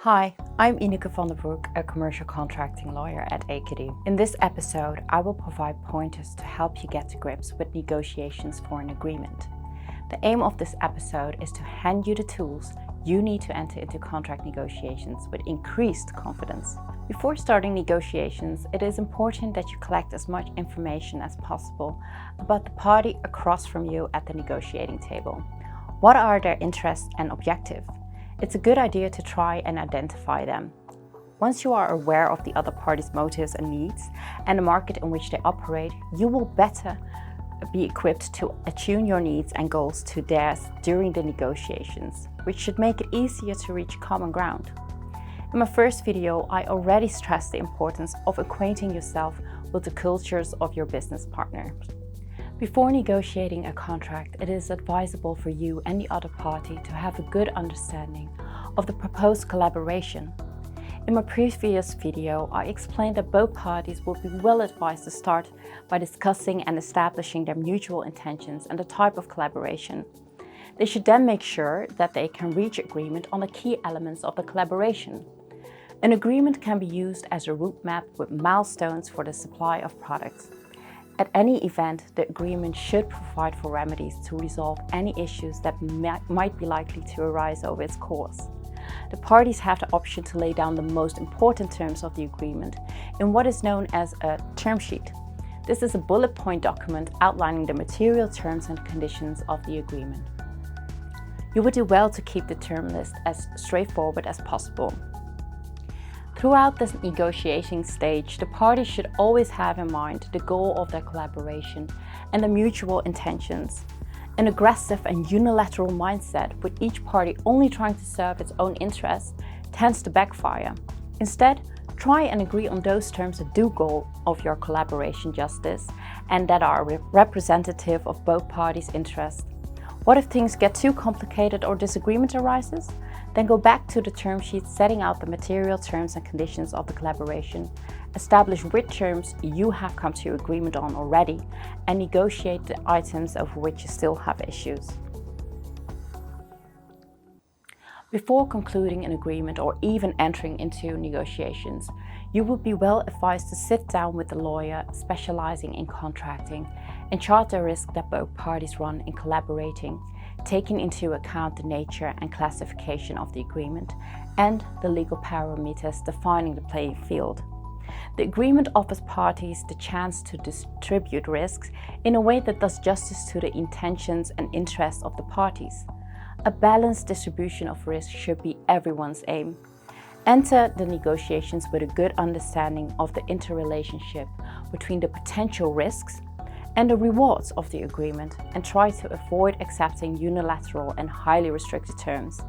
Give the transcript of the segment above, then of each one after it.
Hi, I'm Ineke van der Broek, a commercial contracting lawyer at AKD. In this episode, I will provide pointers to help you get to grips with negotiations for an agreement. The aim of this episode is to hand you the tools you need to enter into contract negotiations with increased confidence. Before starting negotiations, it is important that you collect as much information as possible about the party across from you at the negotiating table. What are their interests and objectives? It's a good idea to try and identify them. Once you are aware of the other party's motives and needs and the market in which they operate, you will better be equipped to attune your needs and goals to theirs during the negotiations, which should make it easier to reach common ground. In my first video, I already stressed the importance of acquainting yourself with the cultures of your business partner. Before negotiating a contract, it is advisable for you and the other party to have a good understanding of the proposed collaboration. In my previous video, I explained that both parties would be well advised to start by discussing and establishing their mutual intentions and the type of collaboration. They should then make sure that they can reach agreement on the key elements of the collaboration. An agreement can be used as a route map with milestones for the supply of products. At any event, the agreement should provide for remedies to resolve any issues that might be likely to arise over its course. The parties have the option to lay down the most important terms of the agreement in what is known as a term sheet. This is a bullet point document outlining the material terms and conditions of the agreement. You would do well to keep the term list as straightforward as possible. Throughout this negotiating stage, the parties should always have in mind the goal of their collaboration and the mutual intentions. An aggressive and unilateral mindset, with each party only trying to serve its own interests, tends to backfire. Instead, try and agree on those terms that do goal of your collaboration justice and that are representative of both parties' interests. What if things get too complicated or disagreement arises? Then go back to the term sheet setting out the material terms and conditions of the collaboration, establish which terms you have come to agreement on already, and negotiate the items over which you still have issues. Before concluding an agreement or even entering into negotiations, you would be well advised to sit down with a lawyer specializing in contracting and chart the risk that both parties run in collaborating, taking into account the nature and classification of the agreement and the legal parameters defining the playing field. The agreement offers parties the chance to distribute risks in a way that does justice to the intentions and interests of the parties. A balanced distribution of risk should be everyone's aim. Enter the negotiations with a good understanding of the interrelationship between the potential risks and the rewards of the agreement, and try to avoid accepting unilateral and highly restricted terms.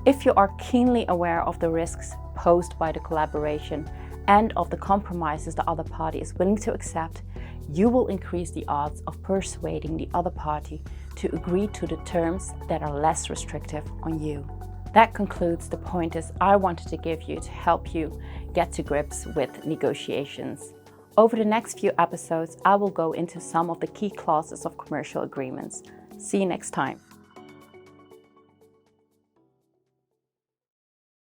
If you are keenly aware of the risks posed by the collaboration and of the compromises the other party is willing to accept, you will increase the odds of persuading the other party to agree to the terms that are less restrictive on you. That concludes the pointers I wanted to give you to help you get to grips with negotiations. Over the next few episodes, I will go into some of the key clauses of commercial agreements. See you next time.